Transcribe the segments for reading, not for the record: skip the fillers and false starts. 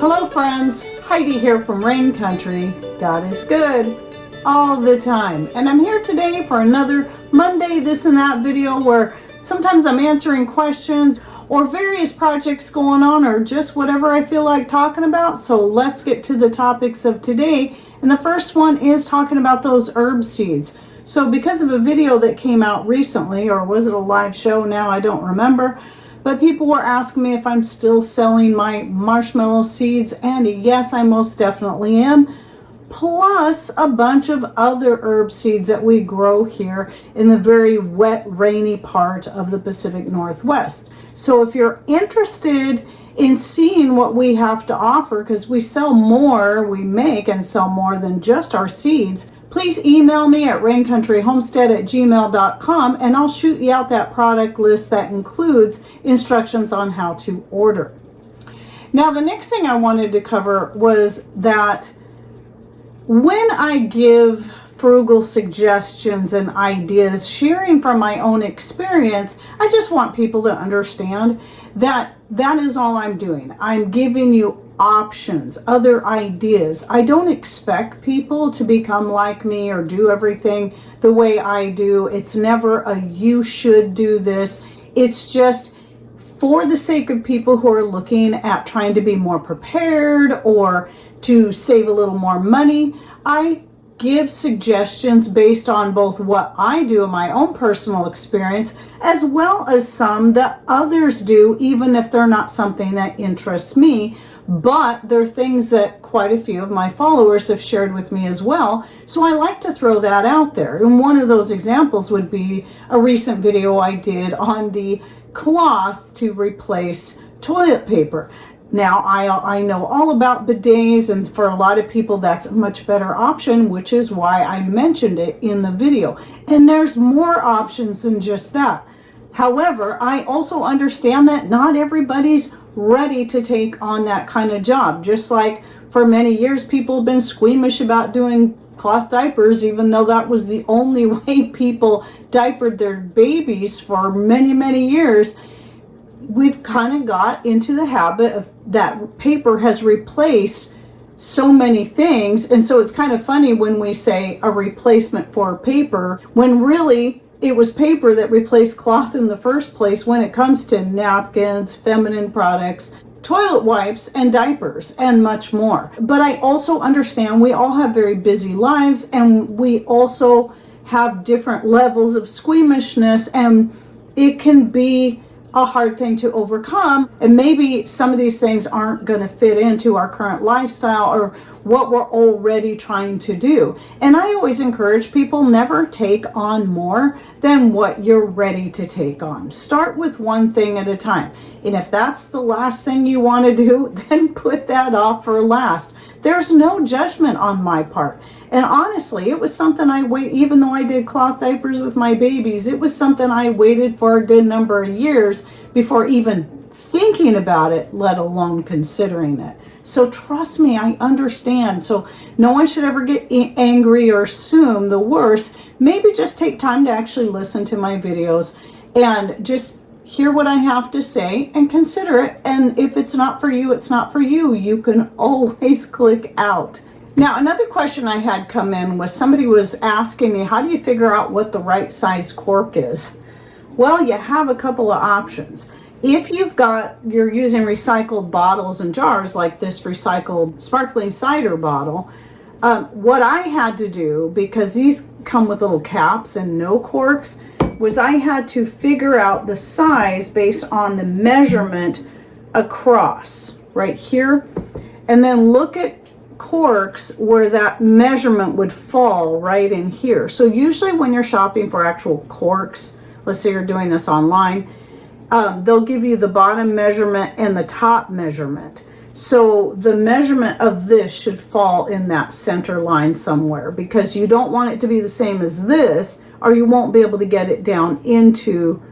Hello friends, Heidi here from Rain Country. God is good all the time. And I'm here today for another Monday this and that video where sometimes I'm answering questions or various projects going on or just whatever I feel like talking about. So let's get to the topics of today. And the first one is talking about those herb seeds. So because of a video that came out recently, or was it a live show now, I don't remember. But people were asking me if I'm still selling my marshmallow seeds, and yes, I most definitely am. Plus a bunch of other herb seeds that we grow here in the very wet, rainy part of the Pacific Northwest. So if you're interested in seeing what we have to offer, because we sell more, we make and sell more than just our seeds, please email me at raincountryhomestead@gmail.com and I'll shoot you out that product list that includes instructions on how to order. Now, the next thing I wanted to cover was that when I give frugal suggestions and ideas, sharing from my own experience, I just want people to understand that that is all I'm doing. I'm giving you options, other ideas. I don't expect people to become like me or do everything the way I do. It's never a you should do this. It's just for the sake of people who are looking at trying to be more prepared or to save a little more money. I give suggestions based on both what I do in my own personal experience as well as some that others do, even if they're not something that interests me, but they're things that quite a few of my followers have shared with me as well. So I like to throw that out there. And one of those examples would be a recent video I did on the cloth to replace toilet paper. Now, I know all about bidets, and for a lot of people that's a much better option, which is why I mentioned it in the video. And there's more options than just that. However, I also understand that not everybody's ready to take on that kind of job. Just like for many years, people have been squeamish about doing cloth diapers, even though that was the only way people diapered their babies for many, many years. We've kind of got into the habit of that paper has replaced so many things. And so it's kind of funny when we say a replacement for paper, when really it was paper that replaced cloth in the first place when it comes to napkins, feminine products, toilet wipes, and diapers, and much more. But I also understand we all have very busy lives, and we also have different levels of squeamishness, and it can be a hard thing to overcome. And maybe some of these things aren't going to fit into our current lifestyle or what we're already trying to do. And I always encourage people, never take on more than what you're ready to take on. Start with one thing at a time. And if that's the last thing you want to do, then put that off for last. There's no judgment on my part. And honestly, it was something even though I did cloth diapers with my babies, it was something I waited for a good number of years before even thinking about it, let alone considering it. So trust me, I understand. So no one should ever get angry or assume the worst. Maybe just take time to actually listen to my videos and just hear what I have to say and consider it. And if it's not for you, it's not for you. You can always click out. Now, another question I had come in was somebody was asking me, how do you figure out what the right size cork is? Well, you have a couple of options. If you're using recycled bottles and jars like this recycled sparkling cider bottle, what I had to do, because these come with little caps and no corks, was I had to figure out the size based on the measurement across right here, and then look at corks where that measurement would fall right in here. So usually when you're shopping for actual corks, let's say you're doing this online, they'll give you the bottom measurement and the top measurement. So the measurement of this should fall in that center line somewhere, because you don't want it to be the same as this, or you won't be able to get it down into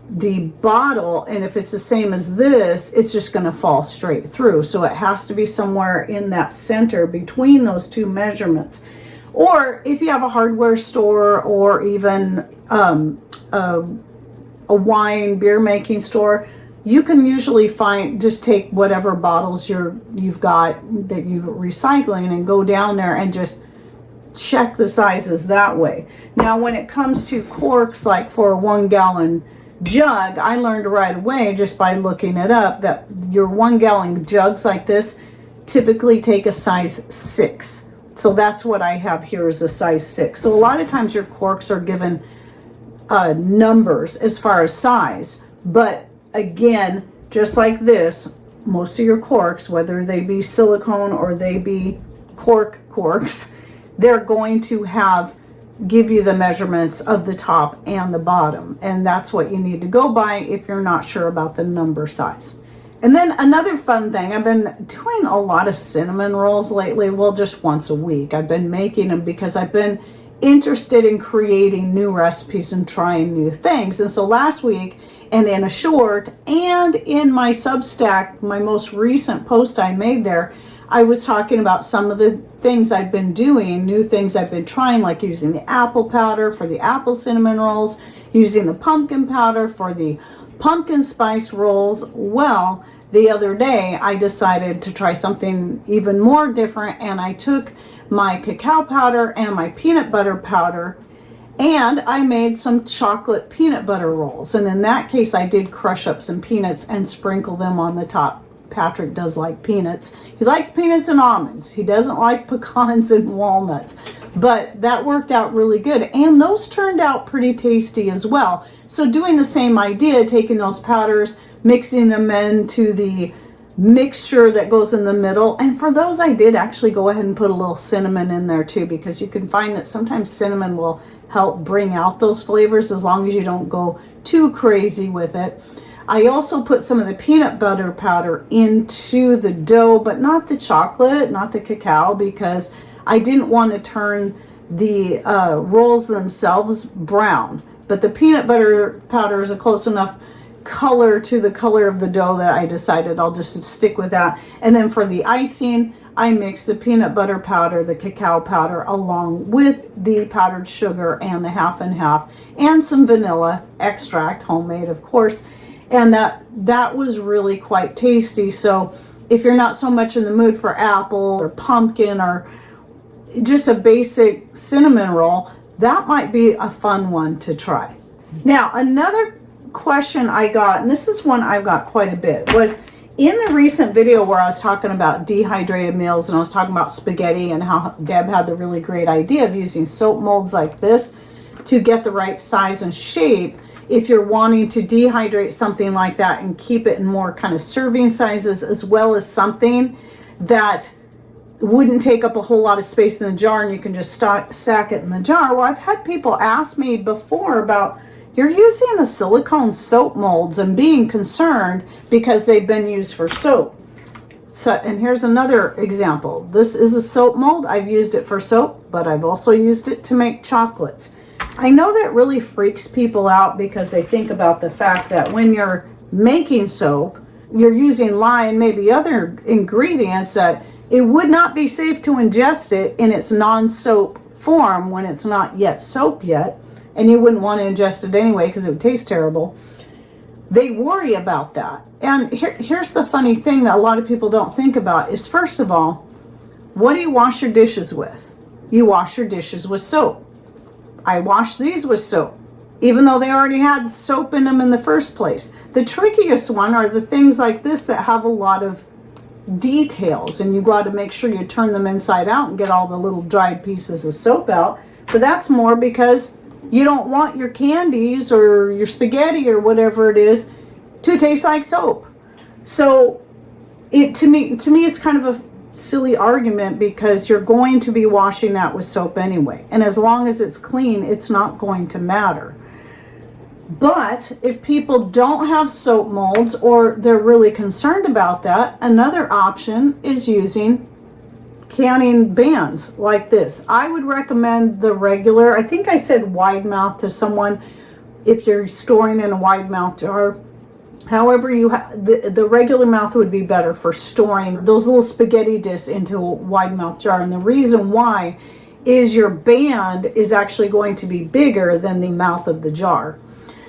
the bottle. And if it's the same as this, it's just going to fall straight through. So it has to be somewhere in that center between those two measurements. Or if you have a hardware store or even a wine beer making store, you can usually just take whatever bottles you've got that you're recycling and go down there and just check the sizes that way. Now, when it comes to corks, like for a 1 gallon jug, I learned right away just by looking it up that your 1 gallon jugs like this typically take a size 6. So that's what I have here is a size 6. So a lot of times your corks are given numbers as far as size, but again, just like this, most of your corks, whether they be silicone or they be corks, they're going to give you the measurements of the top and the bottom, and that's what you need to go by if you're not sure about the number size. And then another fun thing, I've been doing a lot of cinnamon rolls lately, well, just once a week. I've been making them because I've been interested in creating new recipes and trying new things. And so last week, and in a short, and in my Substack, my most recent post I made there, I was talking about some of the things I've been doing, new things I've been trying, like using the apple powder for the apple cinnamon rolls, using the pumpkin powder for the pumpkin spice rolls. Well, the other day I decided to try something even more different, and I took my cacao powder and my peanut butter powder and I made some chocolate peanut butter rolls. And in that case, I did crush up some peanuts and sprinkle them on the top. Patrick does like peanuts. He likes peanuts and almonds. He doesn't like pecans and walnuts. But that worked out really good. And those turned out pretty tasty as well. So doing the same idea, taking those powders, mixing them into the mixture that goes in the middle. And for those, I did actually go ahead and put a little cinnamon in there too, because you can find that sometimes cinnamon will help bring out those flavors as long as you don't go too crazy with it. I also put some of the peanut butter powder into the dough, but not the chocolate, not the cacao, because I didn't want to turn the rolls themselves brown. But the peanut butter powder is a close enough color to the color of the dough that I decided I'll just stick with that. And then for the icing, I mixed the peanut butter powder, the cacao powder, along with the powdered sugar and the half and half, and some vanilla extract, homemade of course. And that was really quite tasty. So if you're not so much in the mood for apple or pumpkin or just a basic cinnamon roll, that might be a fun one to try. Now, another question I got, and this is one I've got quite a bit, was in the recent video where I was talking about dehydrated meals and I was talking about spaghetti and how Deb had the really great idea of using soap molds like this to get the right size and shape. If you're wanting to dehydrate something like that and keep it in more kind of serving sizes, as well as something that wouldn't take up a whole lot of space in a jar and you can just stack it in the jar. Well, I've had people ask me before about, you're using the silicone soap molds and being concerned because they've been used for soap. So, and here's another example. This is a soap mold. I've used it for soap, but I've also used it to make chocolates. I know that really freaks people out because they think about the fact that when you're making soap, you're using lye, maybe other ingredients, that it would not be safe to ingest it in its non-soap form when it's not yet soap yet, and you wouldn't want to ingest it anyway because it would taste terrible. They worry about that. And here's the funny thing that a lot of people don't think about is, first of all, what do you wash your dishes with? You wash your dishes with soap. I wash these with soap, even though they already had soap in them in the first place. The trickiest one are the things like this that have a lot of details, and you got to make sure you turn them inside out and get all the little dried pieces of soap out. But that's more because you don't want your candies or your spaghetti or whatever it is to taste like soap. So to me it's kind of a silly argument, because you're going to be washing that with soap anyway, and as long as it's clean, it's not going to matter. But if people don't have soap molds or they're really concerned about that, another option is using canning bands like this. I would recommend the regular, I think I said wide mouth to someone, if you're storing in a wide mouth jar. However, the regular mouth would be better for storing those little spaghetti discs into a wide mouth jar. And the reason why is your band is actually going to be bigger than the mouth of the jar.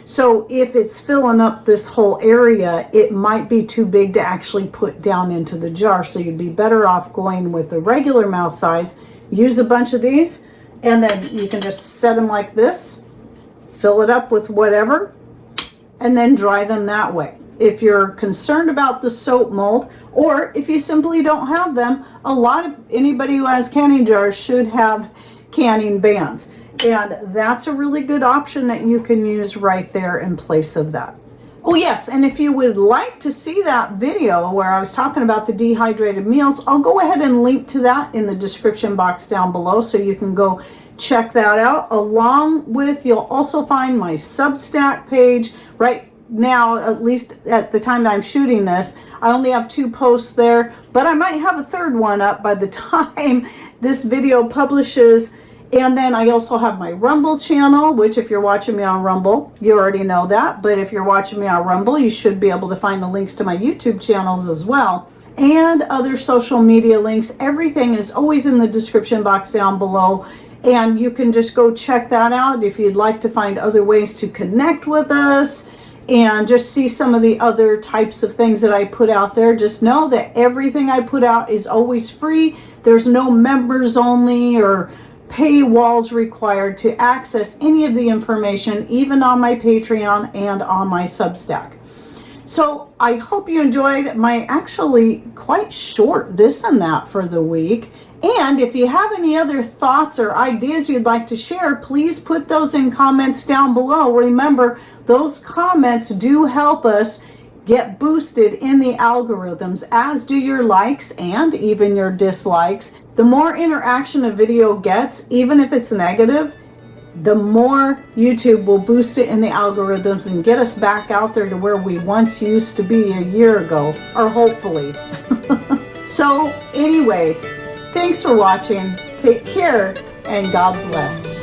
So if it's filling up this whole area, it might be too big to actually put down into the jar. So you'd be better off going with the regular mouth size. Use a bunch of these, and then you can just set them like this, fill it up with whatever, and then dry them that way. If you're concerned about the soap mold, or if you simply don't have them, anybody who has canning jars should have canning bands. And that's a really good option that you can use right there in place of that. Oh yes, and if you would like to see that video where I was talking about the dehydrated meals, I'll go ahead and link to that in the description box down below, so you can go check that out. Along with, you'll also find my Substack page. Right now, at least at the time that I'm shooting this, I only have 2 posts there, but I might have a 3rd one up by the time this video publishes. And then I also have my Rumble channel, which if you're watching me on Rumble, you already know that. But if you're watching me on Rumble, you should be able to find the links to my YouTube channels as well. And other social media links. Everything is always in the description box down below. And you can just go check that out if you'd like to find other ways to connect with us and just see some of the other types of things that I put out there. Just know that everything I put out is always free. There's no members only or paywalls required to access any of the information, even on my Patreon and on my Substack. So I hope you enjoyed my actually quite short this and that for the week. And if you have any other thoughts or ideas you'd like to share, please put those in comments down below. Remember, those comments do help us get boosted in the algorithms, as do your likes and even your dislikes. The more interaction a video gets, even if it's negative, the more YouTube will boost it in the algorithms and get us back out there to where we once used to be a year ago, or hopefully. So anyway, thanks for watching. Take care and God bless.